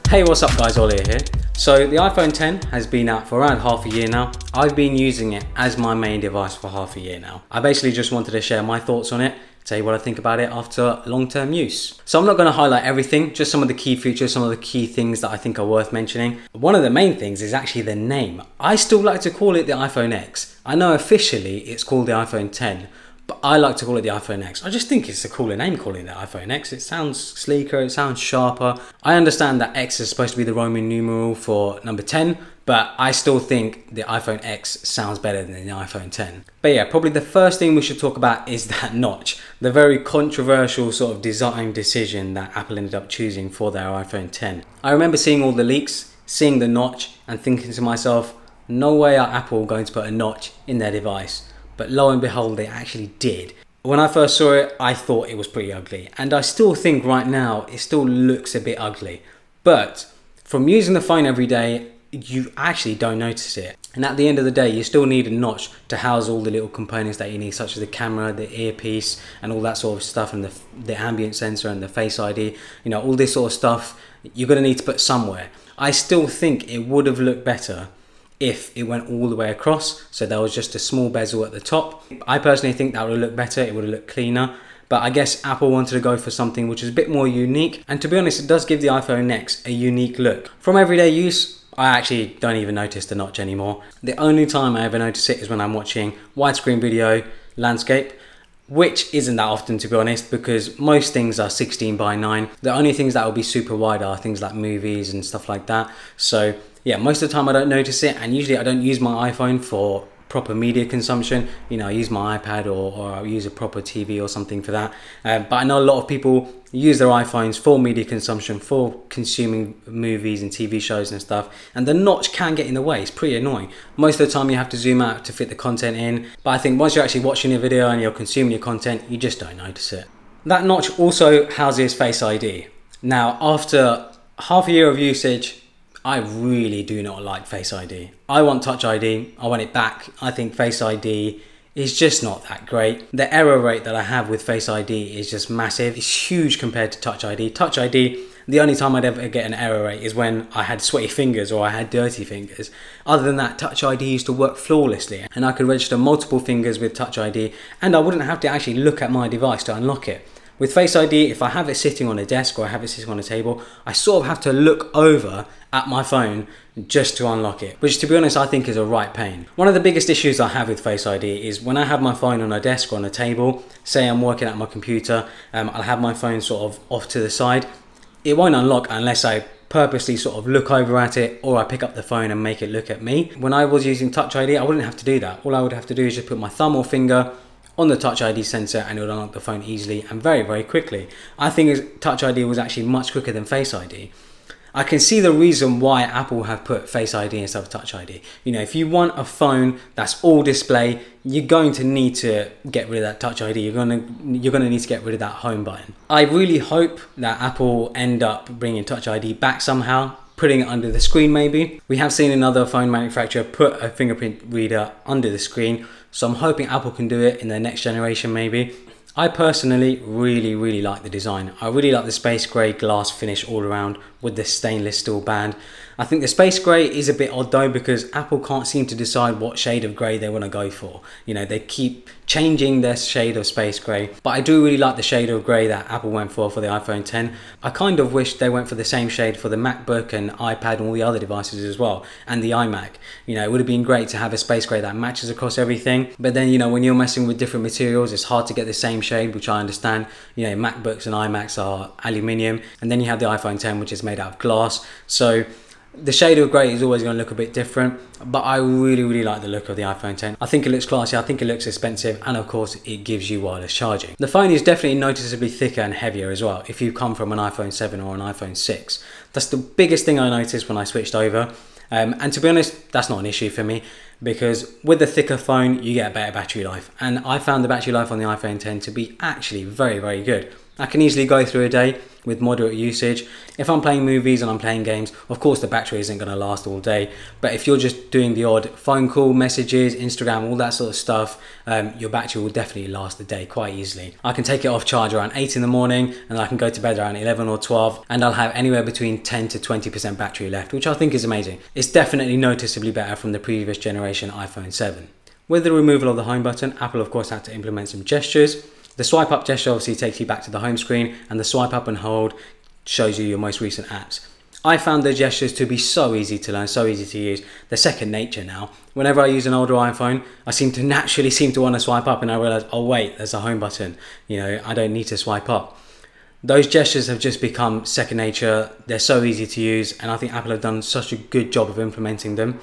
Hey, what's up guys, Ollie here. So the iPhone 10 has been out for around half a year now. I've been using it as my main device for half a year now. I basically just wanted to share my thoughts on it, tell you what I think about it after long-term use. So I'm not going to highlight everything, just some of the key features, some of the key things that I think are worth mentioning. One of the main things is actually the name. I still like to call it the iPhone X. I know officially it's called the iPhone 10, but I like to call it the iPhone X. I just think it's a cooler name calling it the iPhone X. It sounds sleeker, it sounds sharper. I understand that X is supposed to be the Roman numeral for number 10, but I still think the iPhone X sounds better than the iPhone 10. But yeah, probably the first thing we should talk about is that notch. The very controversial sort of design decision that Apple ended up choosing for their iPhone 10. I remember seeing all the leaks, seeing the notch and thinking to myself, no way are Apple going to put a notch in their device. But lo and behold, they actually did. When I first saw it, I thought it was pretty ugly. And I still think right now, it still looks a bit ugly. But from using the phone every day, you actually don't notice it. And at the end of the day, you still need a notch to house all the little components that you need, such as the camera, the earpiece, and all that sort of stuff, and the ambient sensor and the Face ID. You know, all this sort of stuff, you're gonna need to put somewhere. I still think it would have looked better if it went all the way across, so there was just a small bezel at the top. I personally think that would have looked better, it would have looked cleaner, but I guess Apple wanted to go for something which is a bit more unique, and to be honest, it does give the iPhone X a unique look. From everyday use, I actually don't even notice the notch anymore. The only time I ever notice it is when I'm watching widescreen video, landscape, which isn't that often to be honest, because most things are 16:9. The only things that will be super wide are things like movies and stuff like that. So yeah, most of the time I don't notice it, and usually I don't use my iPhone for proper media consumption. You know, I use my iPad or I'll use a proper TV or something for that. But I know a lot of people use their iPhones for media consumption, for consuming movies and TV shows and stuff, and the notch can get in the way. It's pretty annoying. Most of the time you have to zoom out to fit the content in, but I think once you're actually watching a video and you're consuming your content, you just don't notice it. That notch also houses Face ID. Now, after half a year of usage, I really do not like Face ID. I want Touch ID, I want it back. I think Face ID is just not that great. The error rate that I have with Face ID is just massive. It's huge compared to Touch ID. Touch ID, the only time I'd ever get an error rate is when I had sweaty fingers or I had dirty fingers. Other than that, Touch ID used to work flawlessly, and I could register multiple fingers with Touch ID, and I wouldn't have to actually look at my device to unlock it. With Face ID, if I have it sitting on a desk or I have it sitting on a table, I sort of have to look over at my phone just to unlock it, which to be honest I think is a right pain. One of the biggest issues I have with Face ID is when I have my phone on a desk or on a table, say I'm working at my computer, I'll have my phone sort of off to the side, it won't unlock unless I purposely sort of look over at it, or I pick up the phone and make it look at me. When I was using Touch ID, I wouldn't have to do that. All I would have to do is just put my thumb or finger on the Touch ID sensor and it would unlock the phone easily and very, very quickly. I think Touch ID was actually much quicker than Face ID. I can see the reason why Apple have put Face ID instead of Touch ID. You know, if you want a phone that's all display, you're going to need to get rid of that Touch ID. You're gonna need to get rid of that home button. I really hope that Apple end up bringing Touch ID back somehow, putting it under the screen maybe. We have seen another phone manufacturer put a fingerprint reader under the screen, so I'm hoping Apple can do it in their next generation maybe. I personally really like the design. I really like the space grey glass finish all around with the stainless steel band. I think the space grey is a bit odd though, because Apple can't seem to decide what shade of grey they want to go for. You know, they keep changing their shade of space grey, but I do really like the shade of grey that Apple went for the iPhone 10. I kind of wish they went for the same shade for the MacBook and iPad and all the other devices as well, and the iMac. You know, it would have been great to have a space grey that matches across everything, but then, you know, when you're messing with different materials, it's hard to get the same shade, which I understand. You know, MacBooks and iMacs are aluminium, and then you have the iPhone 10, which is made out of glass. So the shade of grey is always going to look a bit different, but I really like the look of the iPhone 10. I think it looks classy, I think it looks expensive, and of course it gives you wireless charging. The phone is definitely noticeably thicker and heavier as well if you come from an iPhone 7 or an iPhone 6. That's the biggest thing I noticed when I switched over. And to be honest, that's not an issue for me, because with the thicker phone you get a better battery life, and I found the battery life on the iPhone 10 to be actually very good. I can easily go through a day with moderate usage. If I'm playing movies and I'm playing games, of course the battery isn't going to last all day, but if you're just doing the odd phone call, messages, Instagram, all that sort of stuff, your battery will definitely last a day quite easily. I can take it off charge around 8 in the morning and I can go to bed around 11 or 12 and I'll have anywhere between 10 to 20% battery left, which I think is amazing. It's definitely noticeably better from the previous generation iPhone 7. With the removal of the home button, Apple of course had to implement some gestures. The swipe up gesture obviously takes you back to the home screen, and the swipe up and hold shows you your most recent apps. I found the gestures to be so easy to learn, so easy to use. They're second nature now. Whenever I use an older iPhone, I naturally seem to want to swipe up, and I realize, oh wait, there's a home button. You know, I don't need to swipe up. Those gestures have just become second nature. They're so easy to use, and I think Apple have done such a good job of implementing them.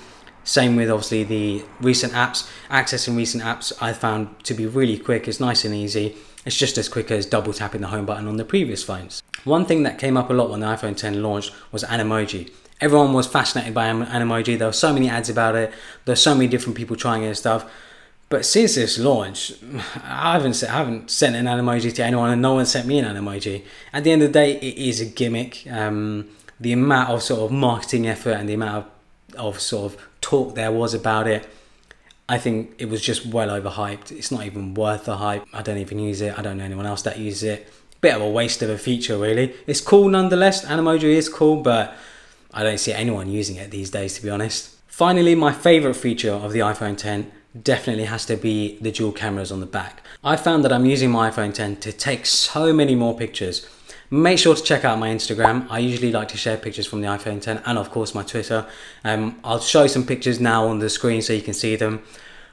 Same with obviously the recent apps. Accessing recent apps I found to be really quick. It's nice and easy. It's just as quick as double tapping the home button on the previous phones. One thing that came up a lot when the iPhone 10 launched was Animoji. Everyone was fascinated by Animoji. There were so many ads about it. There's so many different people trying it and stuff. But since this launch, I haven't sent an Animoji to anyone, and no one sent me an Animoji. At the end of the day, it is a gimmick. The amount of sort of marketing effort and the amount of sort of talk there was about it, I think it was just well overhyped. It's not even worth the hype. I don't even use it. I don't know anyone else that uses it. Bit of a waste of a feature really. It's cool nonetheless. Animoji is cool, but I don't see anyone using it these days, to be honest. Finally, my favorite feature of the iPhone 10 definitely has to be the dual cameras on the back. I found that I'm using my iPhone 10 to take so many more pictures. Make sure to check out my Instagram. I usually like to share pictures from the iPhone 10 and of course my Twitter. I'll show some pictures now on the screen so you can see them.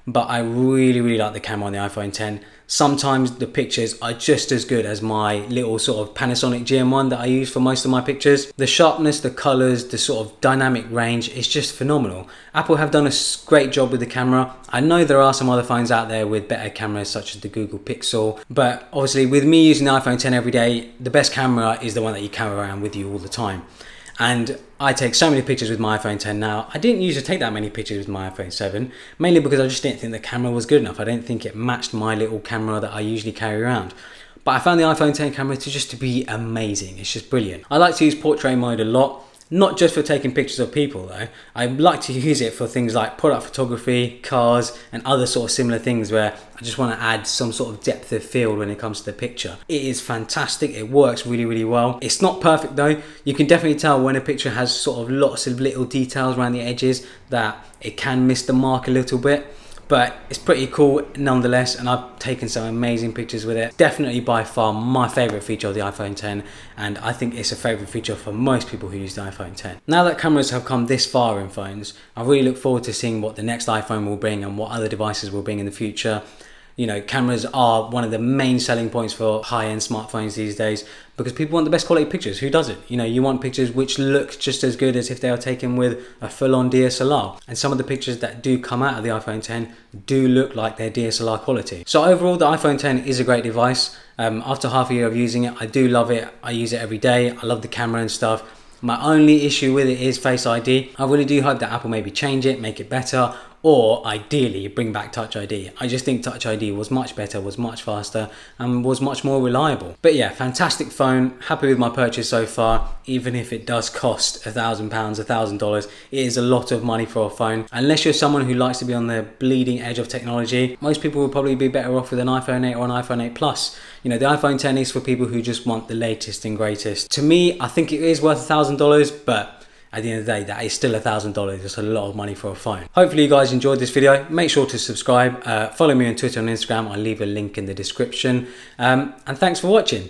But I really like the camera on the iPhone 10. Sometimes the pictures are just as good as my little sort of Panasonic GM1 that I use for most of my pictures. The sharpness, the colors, the sort of dynamic range is just phenomenal. Apple have done a great job with the camera. I know there are some other phones out there with better cameras such as the Google Pixel, but obviously with me using the iPhone 10 every day, the best camera is the one that you carry around with you all the time. And I take so many pictures with my iPhone 10 now. I didn't used to take that many pictures with my iPhone 7, mainly because I just didn't think the camera was good enough. I didn't think it matched my little camera that I usually carry around. But I found the iPhone 10 camera to be amazing. It's just brilliant. I like to use portrait mode a lot. Not just for taking pictures of people though. I like to use it for things like product photography, cars, and other sort of similar things where I just want to add some sort of depth of field when it comes to the picture. It is fantastic. It works really well. It's not perfect though. You can definitely tell when a picture has sort of lots of little details around the edges that it can miss the mark a little bit. But it's pretty cool nonetheless, and I've taken some amazing pictures with it. Definitely by far my favorite feature of the iPhone 10, and I think it's a favorite feature for most people who use the iPhone 10. Now that cameras have come this far in phones, I really look forward to seeing what the next iPhone will bring and what other devices will bring in the future. You know, cameras are one of the main selling points for high-end smartphones these days because people want the best quality pictures. Who doesn't? You know, you want pictures which look just as good as if they are taken with a full-on DSLR. And some of the pictures that do come out of the iPhone 10 do look like they're DSLR quality. So overall, the iPhone 10 is a great device. After half a year of using it, I do love it. I use it every day. I love the camera and stuff. My only issue with it is Face ID. I really do hope that Apple maybe change it, make it better, or ideally bring back Touch ID. I just think Touch ID was much better, was much faster, and was much more reliable. But yeah, fantastic phone. Happy with my purchase so far. Even if it does cost £1,000, $1,000, it is a lot of money for a phone. Unless you're someone who likes to be on the bleeding edge of technology, most people will probably be better off with an iPhone 8 or an iPhone 8 Plus. You know, the iPhone 10 is for people who just want the latest and greatest. To me, I think it is worth $1,000, but at the end of the day, that is still $1,000. It's a lot of money for a phone. Hopefully you guys enjoyed this video. Make sure to subscribe. Follow me on Twitter and Instagram. I'll leave a link in the description. And thanks for watching.